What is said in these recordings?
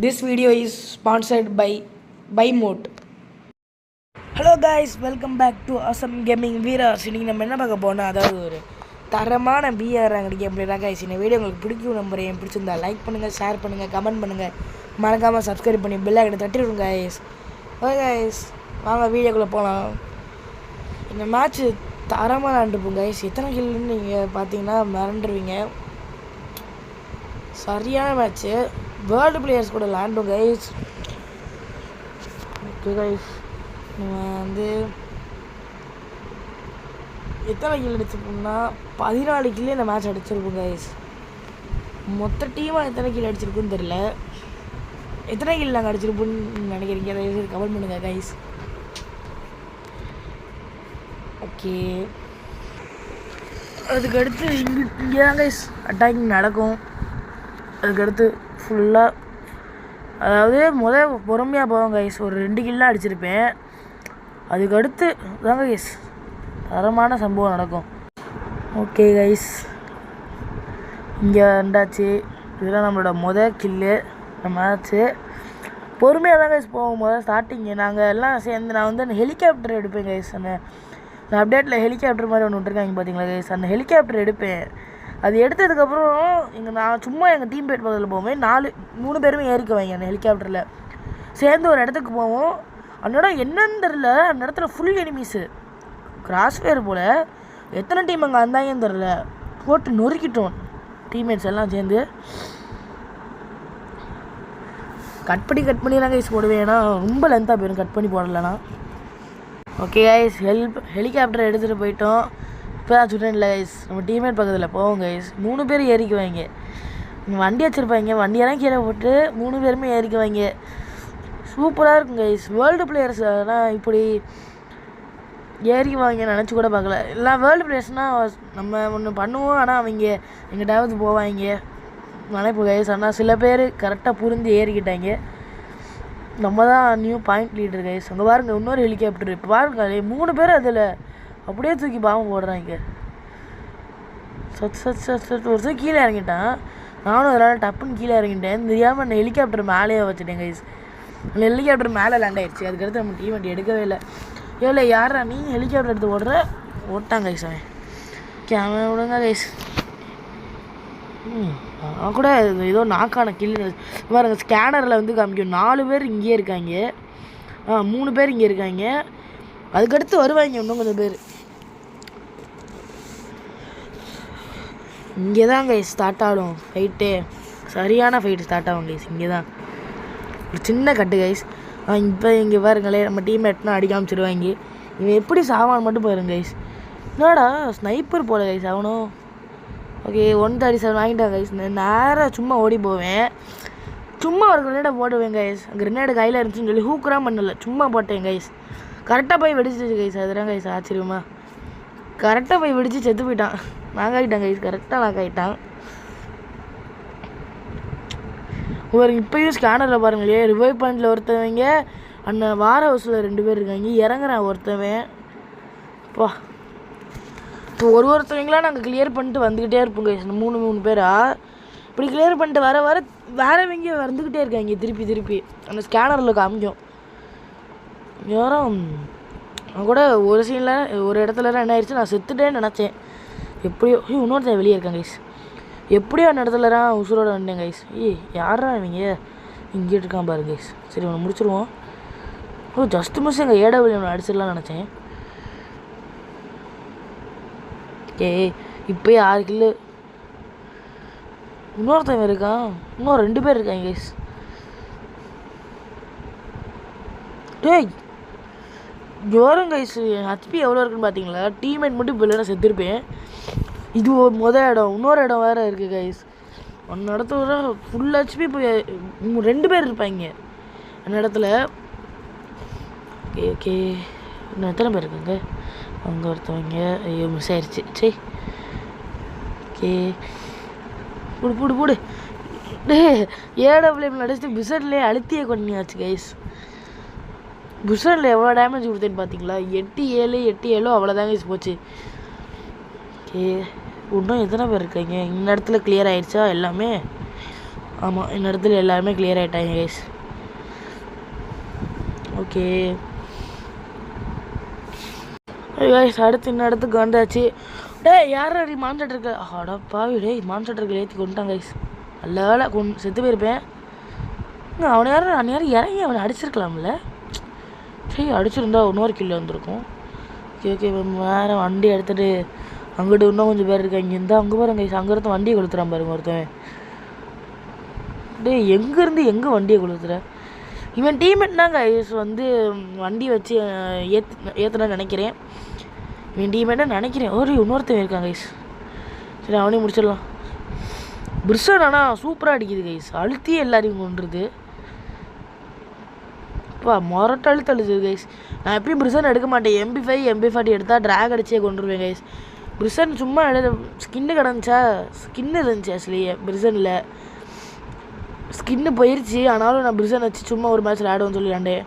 This video is sponsored by Moat. Hello guys, welcome back to Awesome Gaming Viewers. இன்னைக்கு நம்ம என்ன பார்க்க போனா அதாவது ஒரு தரமான பிஆர் ரேங்க் கேம் தான் गाइस. இந்த வீடியோ உங்களுக்கு பிடிக்கும் நம்புறேன். பிடிச்சிருந்தா லைக் பண்ணுங்க, ஷேர் பண்ணுங்க, கமெண்ட் பண்ணுங்க. மறக்காம Subscribe பண்ணி பெல் ஐகானை தட்டி விடுங்க गाइस. ஓகே गाइस, வாங்க வீடியோக்குள்ள போலாம். இந்த மேட்ச் தரமா விளையாண்டுப்போம் गाइस. எத்தனை கில்னு நீங்க பாத்தீங்கன்னா மறந்துடுவீங்க. சரியான மேட்ச். வேர்ல்டு பிளேயர்ஸ் கூட விளையாண்டோம் गाइस. ஓகே गाइस, வந்து எத்தனை கில் அடிச்சிருப்போம்னா 14 கில்லே இந்த மேட்ச் அடிச்சிருப்போம் गाइस. மொத்த டீமாக எத்தனை கில் அடிச்சிருக்குன்னு தெரியல. எத்தனை கில் நாங்கள் அடிச்சிருப்போம்னு நினைக்கிறீங்க? தயவுசெய்து கமெண்ட் பண்ணுங்கள் गाइस. ஓகே, அதுக்கடுத்து இங்கே தான் गाइस அட்டாக்கிங் நடக்கும். அதுக்கடுத்து ஃபுல்லாக அதாவது பொறுமையாக போவோம் गाइस. ஒரு 2 கில்லாம் அடிச்சிருப்பேன். அதுக்கடுத்து தாங்க गाइस தரமான சம்பவம் நடக்கும். ஓகே गाइस, இங்கே ரெண்டாச்சு. இதெல்லாம் நம்மளோட கில்லு மேட்ச்சு. பொறுமையாக தான் गाइस போகும். ஸ்டார்டிங்கு நாங்கள் எல்லாம் சேர்ந்து நான் வந்து ஹெலிகாப்டர் எடுப்பேன் गाइस. அந்த அப்டேட்டில் ஹெலிகாப்டர் மாதிரி ஒன்று விட்டுருக்காங்க பார்த்தீங்களா गाइस. அந்த ஹெலிகாப்டர் எடுப்பேன். அது எடுத்ததுக்கப்புறம் நான் சும்மா எங்கள் டீம் பேட் பக்கத்தில் போவேன். 3 பேருமே ஏறிக்குவாங்க அந்த ஹெலிகாப்டரில் சேர்ந்து ஒரு இடத்துக்கு போவோம். அந்த இடம் என்னன்னு தெரில. அந்த இடத்துல ஃபுல் எனிமீஸு கிராஸ்ஃபயர் போல். எத்தனை டீம் அங்கே வந்தாங்கன்னு தெரில. போட்டு நொறுக்கிட்டோம் டீம்மேட்ஸ் எல்லாம் சேர்ந்து. கட் பண்ணி தான் கைஸ் போடுவேன். ஏன்னா ரொம்ப லென்த்தாக போயிடும் கட் பண்ணி போடலைன்னா. ஓகே கைஸ், ஹெலிகாப்டர் எடுத்துகிட்டு போயிட்டோம். இப்போ தான் சுட்டேன்ல கைஸ். நம்ம டீம்மேட் பக்கத்தில் போவோம் கைஸ். 3 பேர் ஏறிக்குவாங்க. வண்டி வச்சுருப்பாங்க. வண்டியெல்லாம் கீழே போட்டு 3 பேருமே ஏறிக்குவாங்க. சூப்பராக இருக்கும் கைஸ். வேர்ல்டு பிளேயர்ஸ் ஆனால் இப்படி ஏறிக்குவாங்க நினச்சி கூட பார்க்கல. எல்லாம் வேர்ல்டு பிளேயர்ஸ்னால் நம்ம ஒன்று பண்ணுவோம், ஆனால் அவங்க எங்கிட்டாவது போவாங்க நினைப்பு கைஸ். ஆனால் சில பேர் கரெக்டாக புரிஞ்சு ஏறிக்கிட்டாங்க. நம்ம தான் நியூ பாயிண்ட் லீடர் கைஸ். அங்கே பாருங்க இன்னொரு ஹெலிகாப்டர். இப்போ பாருங்க 3 பேர் அதில் அப்படியே தூக்கி பாவம் போடுறாங்க. ஒரு கீழே இறங்கிட்டான். நானும் அதனால் டப்புன்னு கீழே இறங்கிட்டேன். தெரியாமல் அந்த ஹெலிகாப்டர் மேலேயே வச்சுட்டேன் கைஸ். அந்த ஹெலிகாப்டர் மேலே லேண்ட் ஆகிடுச்சு. அதுக்கடுத்து நம்ம டீம் வண்டி எடுக்கவே இல்லை. எவ்வளோ யாரா நீ ஹெலிகாப்டர் எடுத்து ஓட்டாங்க கைஸ். அவன் கேமரா விடுங்க கைஸ். நான் கூட ஏதோ நாக்கான கில்லு பாருங்க. ஸ்கேனரில் வந்து காமிக்கும் 4 பேர் இங்கேயே இருக்காங்க. 3 பேர் இங்கே இருக்காங்க. அதுக்கடுத்து வருவாங்க இன்னும் கொஞ்சம் பேர். இங்கே தான் கைஸ் ஸ்டார்ட் ஆகும் ஃபைட்டே. சரியான ஃபைட்டு ஸ்டார்ட் ஆகும் கைஸ். இங்கே தான் ஒரு சின்ன கட்டு கைஸ். இப்போ இங்கே பாருங்களே நம்ம டீம்மேட்னா அடி காமிச்சிருவாங்க. இவன் எப்படி சாவான் மட்டும் பாருங்க கைஸ். என்னடா ஸ்னைப்பர் போல கைஸ் அவனும். ஓகே 137 வாங்கிட்டான் கைஸ். நேராக சும்மா ஓடி போவேன். சும்மா ஒரு கிரனேடை போடுவேன் கைஸ். கிரனேடு கையில் இருந்துச்சுன்னு சொல்லி ஹூக்கராக பண்ணல, சும்மா போட்டேன் கைஸ். கரெக்டாக போய் வெடிச்சிச்சு கைஸ். அதுதான் கைஸ் ஆச்சரியமா. கரெக்டாக போய் வெடிச்சு செத்து போயிட்டான். நாக்காயிட்டான் கைஸ். கரெக்டாக நாக்காயிட்டான். ஒரு இப்போயும் ஸ்கேனரில் பாருங்களே ரிவைவ் பாயிண்டில் ஒருத்தவங்க அந்த வார ஹவுஸில் 2 பேர் இருக்காங்க. இறங்குறான் ஒருத்தவன். இப்போ ஒருத்தவங்களாம் நாங்கள் கிளியர் பண்ணிட்டு வந்துக்கிட்டே இருப்போம் கைஸ். 3 பேரா இப்படி கிளியர் பண்ணிட்டு வர வேறவங்க வந்துக்கிட்டே இருக்காங்க. திருப்பி அந்த ஸ்கேனரில் காமிக்கும். யாரும் கூட ஒரு சீனில் ஒரு இடத்துலலாம் என்ன ஆயிடுச்சு, நான் செத்துட்டேன்னு நினச்சேன். எப்படியோ இன்னொருத்தன் வெளியே இருக்காங்க கைஸ். எப்படியோ அந்த இடத்துலலாம் உசுரோட வந்தேன் கைஸ். யாரா இவங்க இங்கே இருக்கான் பாருங்க கைஸ். சரி ஒன்று முடிச்சிருவோம். ஜஸ்ட் மிஸ் எங்கள் ஏடபிள்யூ அடிச்சிடலாம்னு நினச்சேன். இப்போ 6 கில்லு. இன்னொருத்தன் இருக்கான். இன்னும் 2 பேர் இருக்காங்க கைஸ். ஜோரம் கைஸ். ஹெச்பி எவ்வளோ இருக்குன்னு பார்த்தீங்களா? டீம்மேட் மட்டும் இப்போ இல்லைன்னா செத்துருப்பேன். இது இடம். இன்னொரு இடம் வேறு இருக்குது கைஸ். அந்த இடத்துல ஃபுல் ஹெச்பி இப்போ 2 பேர் இருப்பாங்க அந்த இடத்துல. ஓகே இன்னும் எத்தனை பேர் இருக்குங்க? அங்கே ஒருத்தவங்க. ஐயோ மிஸ் ஆயிடுச்சு. சரி ஓகே போடு ஏடபிள்யூஎம் அடிச்சுட்டு பிசட்லேயே அழுத்தியே கொண்டியாச்சு கைஸ். புஷரில் எவ்வளோ டேமேஜ் கொடுத்தேன்னு பார்த்தீங்களா? 8-7 அவ்வளோதாங்க போச்சு. ஓகே இன்னும் எத்தனை பேர் இருக்காங்க? இந்த இடத்துல கிளியர் ஆகிடுச்சா எல்லாமே? ஆமாம், இந்த இடத்துல எல்லாருமே கிளியர் ஆகிட்டாங்க கைஸ். ஓகே கைஸ், அடுத்து இந்த இடத்துக்கு வந்தாச்சு. யாரா நீ மான்செட் இருக்க? அடா பாவி, மான்செட்டருக்கு ஏற்றி கொண்டுட்டான் கைஸ். நல்ல வேலை செத்து போயிருப்பேன். அவனை யாரும் இறங்கி அவனை அடிச்சிருக்கலாம்ல. சரி, அடிச்சிருந்தா இன்னொரு கில்லு வந்திருக்கும். ஓகே ஓகே, வேறு வண்டி எடுத்துகிட்டு அங்கிட்டு இன்னும் கொஞ்சம் பேர் இருக்காங்க. இந்த அங்கே பாருங்க கைஸ், அங்கே இருந்து வண்டியை கொளுத்துறான் பாருங்க ஒருத்தன். எங்கேருந்து எங்கே வண்டியை கொளுத்துற? இவன் டீம்மேட் தான் கைஸ் வந்து வண்டி வச்சு ஏற்றுனா நினைக்கிறேன். இவன் டீம்மேட்டாக நினைக்கிறேன். இன்னொருத்தன் இருக்கான் கைஸ். சரி, அவனையும் முடிச்சிடலாம். பிரிசன் ஆனால் சூப்பராக அடிக்குது கைஸ். அழுத்தியே எல்லாரையும் கொண்டுருது. இப்போ மொரட்டு அழுத்துது கைஸ். நான் எப்பயும் பிரிசன் எடுக்க மாட்டேன். MP5 MP40 எடுத்தால் ட்ராக் அடிச்சே கொண்டுருவேன் கைஸ். பிரிசன் சும்மா ஸ்கின்னு கிடந்துச்சா, ஸ்கின்னு இருந்துச்சு ஆக்சுவலியே பிரிசனில். ஸ்கின்னு போயிடுச்சு, ஆனாலும் நான் பிரிசன் வச்சு சும்மா ஒரு மேட்ச் விளையாடுவேன்னு சொல்லி விளையாண்டேன்.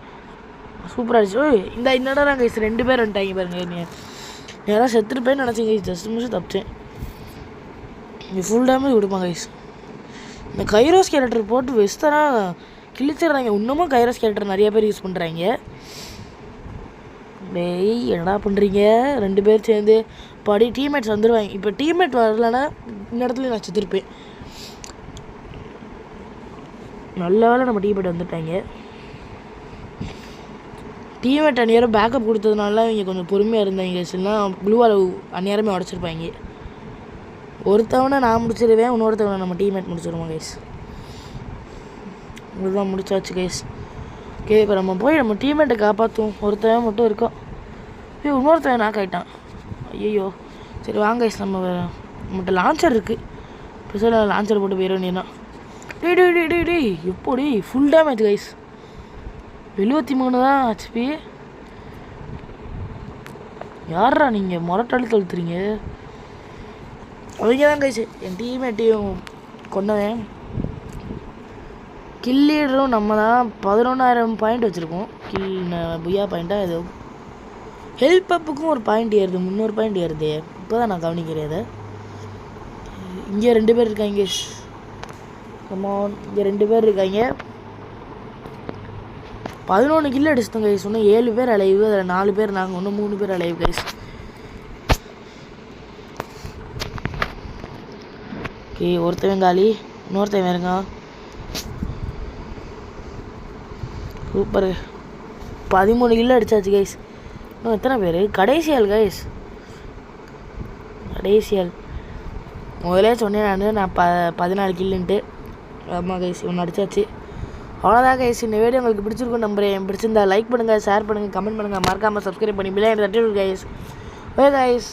சூப்பராக அடிச்சு. இந்த இடம் கைஸ் 2 பேர் வந்துட்டாங்க பாருங்க. நீ யாராவது செத்துருப்பேன்னு நினச்சேன் கைஸ். ஜஸ்ட் மிஸ் தப்பிச்சேன். இங்கே ஃபுல் டேமேஜ் கொடுப்பாங்க கைஸ். இந்த கைரோஸ் கேரக்டர் போட்டு வெஸ்டராக கிழிச்சிடுறாங்க. இன்னமும் கைரோஸ் கேரக்டர் நிறைய பேர் யூஸ் பண்ணுறாங்க. என்னடா பண்ணுறீங்க 2 பேர் சேர்ந்து? டீம்மேட்ஸ் வந்துடுவாங்க. இப்போ டீம்மேட் வரலன்னா இந்த இடத்துல நான் செத்துருப்பேன். நல்ல வேலை நம்ம டீம்மேட் வந்துட்டாங்க. டீம்மேட் அந்நேரம் பேக்கப் கொடுத்ததுனால இங்கே கொஞ்சம் பொறுமையாக இருந்தாங்க. இல்லைன்னா ப்ளூவால் அந்நேரமே உடச்சிருப்பாங்க. ஒருத்தவனை நான் முடிச்சிடுவேன், இன்னொருத்தவனை நம்ம டீம்மேட் முடிச்சிடுவோம் கைஸ். இதுதான் முடிச்சாச்சு கைஸ். ஓகே, இப்போ நம்ம போய் நம்ம டீம்மேட்டை காப்பாற்றுவோம். ஒருத்தவன் மட்டும் இருக்கோம். இன்னொருத்தவன் நாக் ஆகிட்டான். ஐயோ, சரி வாங்க கைஸ், நம்மகிட்ட லான்ச்சர் இருக்குது. பெருசாக லான்ச்சர் போட்டு போயிட வேண்டியதான். டேய் எப்படி ஃபுல் டேமேஜ் கைஸ். 73 தான் HP. யாரா நீங்கள் மொரட்டாளி தொழுத்துறீங்க? அவங்க தான் கைஸ் என் டீம்மேட்டையும் கொண்டவன். கில் லீடரும் நம்ம தான். 11,000 பாயிண்ட் வச்சுருக்கோம். புயா பாயிண்ட்டாக ஏதோ. ஹெல்ப் அப்புக்கும் ஒரு பாயிண்ட் ஏறுது, 300 பாயிண்ட் ஏறுது. இப்போ தான் நான் கவனிக்கிறேன் அதை. இங்கே 2 பேர் இருக்காங்க. கமான், இங்கே 2 பேர் இருக்காங்க. 11 கில் அடிச்சிட்டோம் கைஸ். இன்னும் 7 பேர் அலைவு. அதில் 4 பேர் நாங்கள், இன்னும் 3 பேர் அலைவு கைஸ். ஓகே, ஒருத்தவன் காலி, இன்னொருத்தவன் இருக்கான். சூப்பர், 13 கில் அடிச்சாச்சு கைஸ். இன்னும் எத்தனை பேர்? கடைசி ஆள் கைஸ், கடைசி ஆள். முதலே சொன்னேன் நான் 14 கில்லுன்ட்டு. ஆமாம் கைஸ், ஒன்று அடிச்சாச்சு. அவ்வளோதான் கைஸ். இந்த வீடியோ உங்களுக்கு பிடிச்சிருக்கும் நம்புறேன். பிடிச்சிருந்தா லைக் பண்ணுங்கள், ஷேர் பண்ணுங்கள், கமெண்ட் பண்ணுங்கள், மறக்காமல் சப்ஸ்கிரைப் பண்ணி பிள்ளைங்க தட்டி விடுங்க கைஸ். Okay guys.